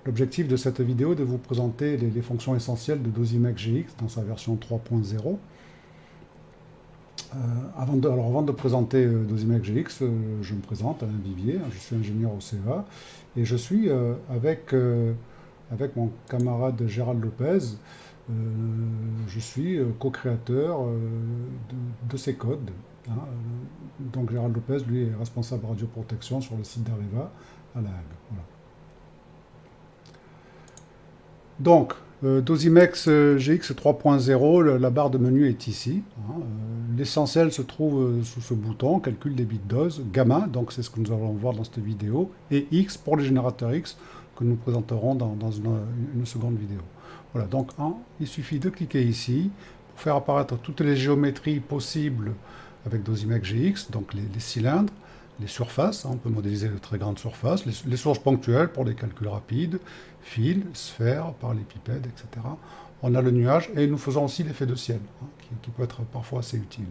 L'objectif de cette vidéo est de vous présenter les fonctions essentielles de Dosimac GX dans sa version 3.0. Avant de présenter Dosimac GX, je me présente, Alain Vivier, je suis ingénieur au CEA et je suis avec mon camarade Gérald Lopez, je suis co-créateur de ces codes. Hein. Donc Gérald Lopez, lui, est responsable radioprotection sur le site d'Areva à La Hague. Voilà. Donc, Dosimex GX 3.0, la barre de menu est ici. Hein. L'essentiel se trouve sous ce bouton, calcul des bits dose, gamma, donc c'est ce que nous allons voir dans cette vidéo, et X pour les générateurs X que nous présenterons dans une seconde vidéo. Voilà, donc il suffit de cliquer ici pour faire apparaître toutes les géométries possibles avec Dosimex GX, donc les cylindres, les surfaces, hein, on peut modéliser de très grandes surfaces, les sources ponctuelles pour des calculs rapides, fils, sphères, parallélépipèdes, etc. On a le nuage et nous faisons aussi l'effet de ciel, hein, qui peut être parfois assez utile.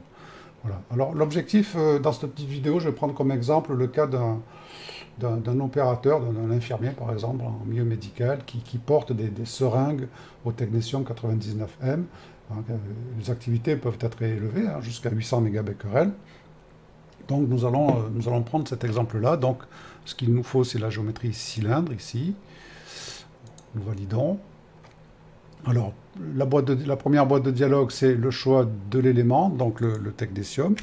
Voilà. Alors l'objectif, dans cette petite vidéo, je vais prendre comme exemple le cas d'un opérateur, d'un infirmier par exemple, en milieu médical, qui porte des seringues au technétium 99M. Hein, les activités peuvent être élevées, hein, jusqu'à 800 mégabecquerels. Donc nous allons prendre cet exemple-là. Donc ce qu'il nous faut, c'est la géométrie cylindre ici. Nous validons. Alors la première boîte de dialogue, c'est le choix de l'élément, donc le technétium.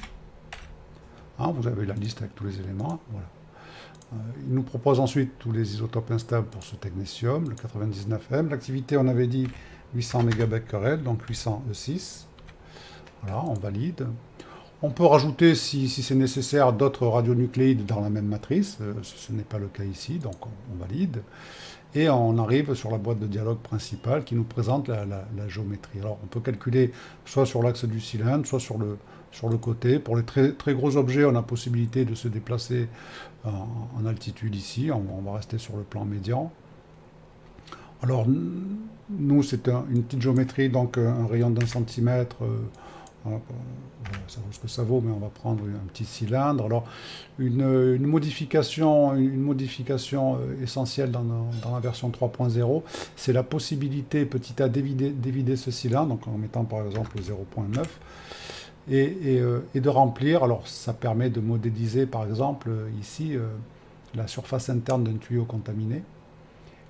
Hein, vous avez la liste avec tous les éléments. Voilà. Il nous propose ensuite tous les isotopes instables pour ce technétium, le 99M. L'activité, on avait dit 800 mégabecquerels, donc 800 E6. Voilà, on valide. On peut rajouter, si c'est nécessaire, d'autres radionucléides dans la même matrice. Ce n'est pas le cas ici, donc on valide. Et on arrive sur la boîte de dialogue principale qui nous présente la géométrie. Alors on peut calculer soit sur l'axe du cylindre, soit sur le côté. Pour les très gros objets, on a possibilité de se déplacer en altitude ici. On va rester sur le plan médian. Alors nous, c'est une petite géométrie, donc un rayon d'1 centimètre. Ça vaut ce que ça vaut, mais on va prendre un petit cylindre. Alors, une modification essentielle dans la version 3.0, c'est la possibilité petit a d'évider ce cylindre, donc en mettant par exemple 0.9, et de remplir. Alors, ça permet de modéliser par exemple ici la surface interne d'un tuyau contaminé.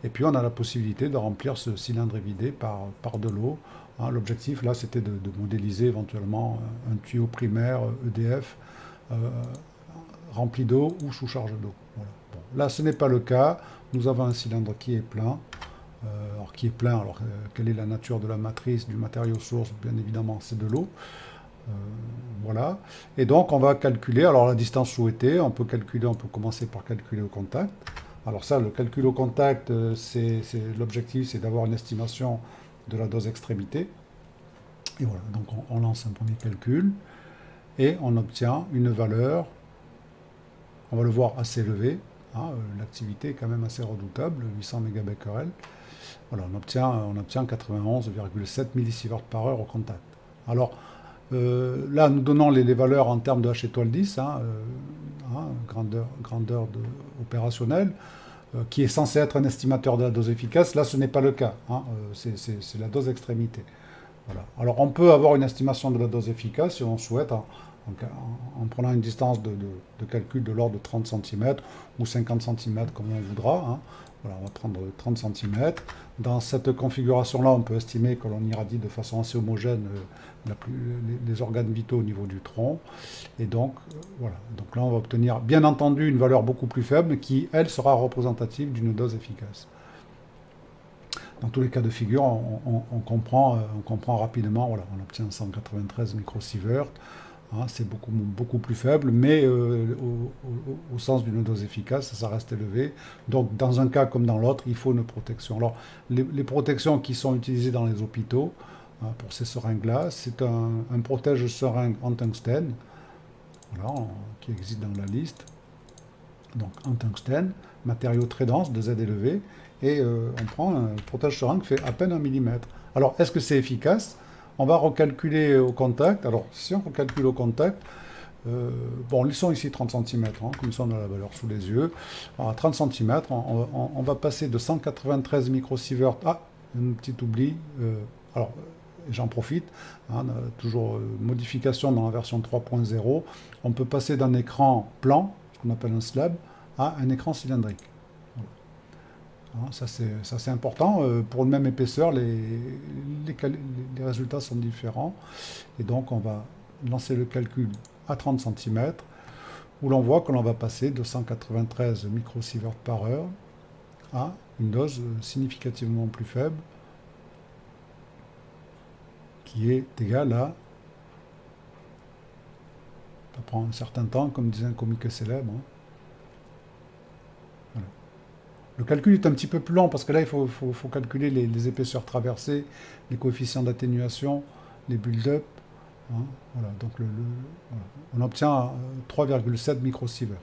Et puis on a la possibilité de remplir ce cylindre évidé par de l'eau. Hein, l'objectif là, c'était de modéliser éventuellement un tuyau primaire EDF rempli d'eau ou sous charge d'eau. Voilà. Bon, là, ce n'est pas le cas. Nous avons un cylindre qui est plein. Alors quelle est la nature de la matrice, du matériau source? Bien évidemment, c'est de l'eau. Voilà. Et donc, on va calculer, alors la distance souhaitée, on peut commencer par calculer au contact. Alors ça, le calcul au contact, l'objectif, c'est d'avoir une estimation de la dose extrémité. Et voilà, donc on lance un premier calcul et on obtient une valeur, on va le voir, assez élevée. Hein, l'activité est quand même assez redoutable, 800 mégabecquerels. Voilà, on obtient 91,7 millisieverts par heure au contact. Alors, là, nous donnons les valeurs en termes de H étoile 10, grandeur opérationnelle, qui est censé être un estimateur de la dose efficace. Là, ce n'est pas le cas. Hein, c'est la dose extrémité. Voilà. Alors, on peut avoir une estimation de la dose efficace si on souhaite, en prenant une distance de calcul de l'ordre de 30 cm ou 50 cm, comme on voudra. Hein. Voilà, on va prendre 30 cm. Dans cette configuration-là, on peut estimer que l'on irradie de façon assez homogène les organes vitaux au niveau du tronc. Et donc, voilà. Donc là, on va obtenir, bien entendu, une valeur beaucoup plus faible qui, elle, sera représentative d'une dose efficace. Dans tous les cas de figure, on comprend rapidement. Voilà, on obtient 193 microsieverts. Hein, c'est beaucoup plus faible, mais au sens d'une dose efficace, ça reste élevé. Donc, dans un cas comme dans l'autre, il faut une protection. Alors, les protections qui sont utilisées dans les hôpitaux, hein, pour ces seringues-là, c'est un protège-seringue en tungstène, voilà, qui existe dans la liste. Donc, en tungstène, matériau très dense, de Z élevé, et on prend un protège-seringue qui fait à peine 1 mm. Alors, est-ce que c'est efficace? On va recalculer au contact. Alors, si on recalcule au contact, Bon, laissons ici 30 cm, hein, comme ça on a la valeur sous les yeux. Alors, à 30 cm, on va passer de 193 microsieverts. Ah, un petit oubli. Alors, j'en profite. Hein, toujours modification dans la version 3.0. On peut passer d'un écran plan, ce qu'on appelle un slab, à un écran cylindrique. Voilà. Hein, ça c'est important. Pour une même épaisseur, les résultats sont différents. Et donc, on va lancer le calcul à 30 cm, où l'on voit que l'on va passer de 193 microsieverts par heure à une dose significativement plus faible, qui est égale à... Ça prend un certain temps, comme disait un comique célèbre. Hein. Voilà. Le calcul est un petit peu plus long, parce que là, il faut calculer les épaisseurs traversées, les coefficients d'atténuation, les build-up. Hein, voilà, donc voilà. On obtient 3,7 microsieverts.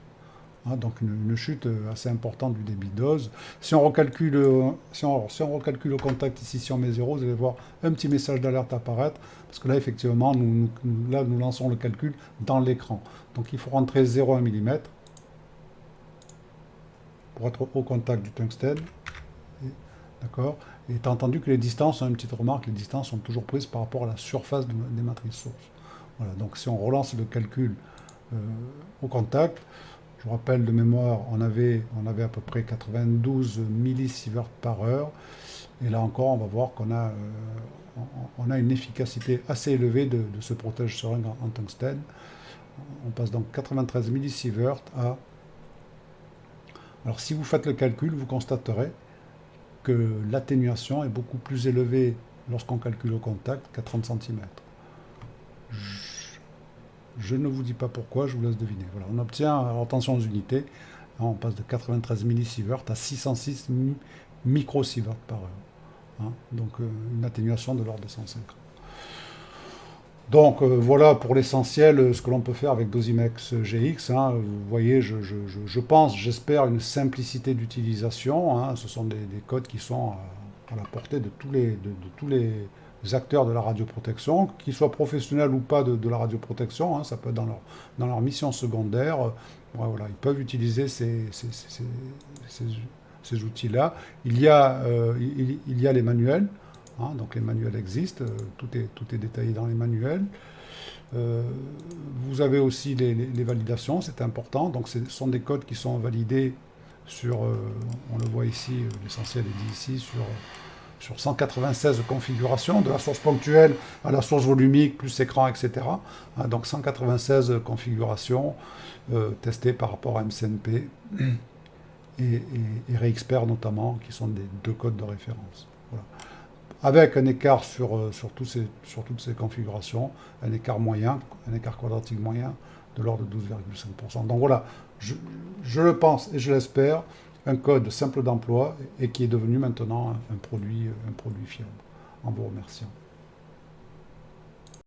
Hein, donc une chute assez importante du débit de dose. Si on recalcule, si on recalcule au contact ici, si on met 0, vous allez voir un petit message d'alerte apparaître, parce que là, effectivement, nous lançons le calcul dans l'écran. Donc il faut rentrer 0,1 mm pour être au contact du tungstène. D'accord. Et étant entendu que les distances, une petite remarque, les distances sont toujours prises par rapport à la surface des matrices sources. Voilà, donc si on relance le calcul au contact, je vous rappelle de mémoire, on avait à peu près 92 millisieverts par heure. Et là encore, on va voir qu'on a, on a une efficacité assez élevée de ce protège-seringue en tungstène. On passe donc 93 millisieverts à... Alors si vous faites le calcul, vous constaterez que l'atténuation est beaucoup plus élevée lorsqu'on calcule au contact qu'à 30 cm. Je ne vous dis pas pourquoi, je vous laisse deviner. Voilà, on obtient, alors attention aux unités, on passe de 93 millisieverts à 606 microsieverts par heure. Hein, donc une atténuation de l'ordre de 150. Donc voilà pour l'essentiel ce que l'on peut faire avec Dosimex GX. Hein. Vous voyez, je pense, j'espère une simplicité d'utilisation. Hein. Ce sont des codes qui sont à la portée de tous les acteurs de la radioprotection, qu'ils soient professionnels ou pas de la radioprotection. Hein. Ça peut être dans leur mission secondaire. Voilà, ils peuvent utiliser ces outils-là. Il y a les manuels. Hein, donc les manuels existent, tout est détaillé dans les manuels. Vous avez aussi les validations, c'est important. Donc ce sont des codes qui sont validés sur, on le voit ici, l'essentiel est dit ici, sur 196 configurations, de la source ponctuelle à la source volumique, plus écran, etc. Hein, donc 196 configurations testées par rapport à MCNP et RxPer notamment, qui sont des deux codes de référence. Voilà. Avec un écart sur toutes ces configurations, un écart moyen, un écart quadratique moyen de l'ordre de 12,5%. Donc voilà, je le pense et je l'espère, un code simple d'emploi et qui est devenu maintenant un produit fiable. En vous remerciant.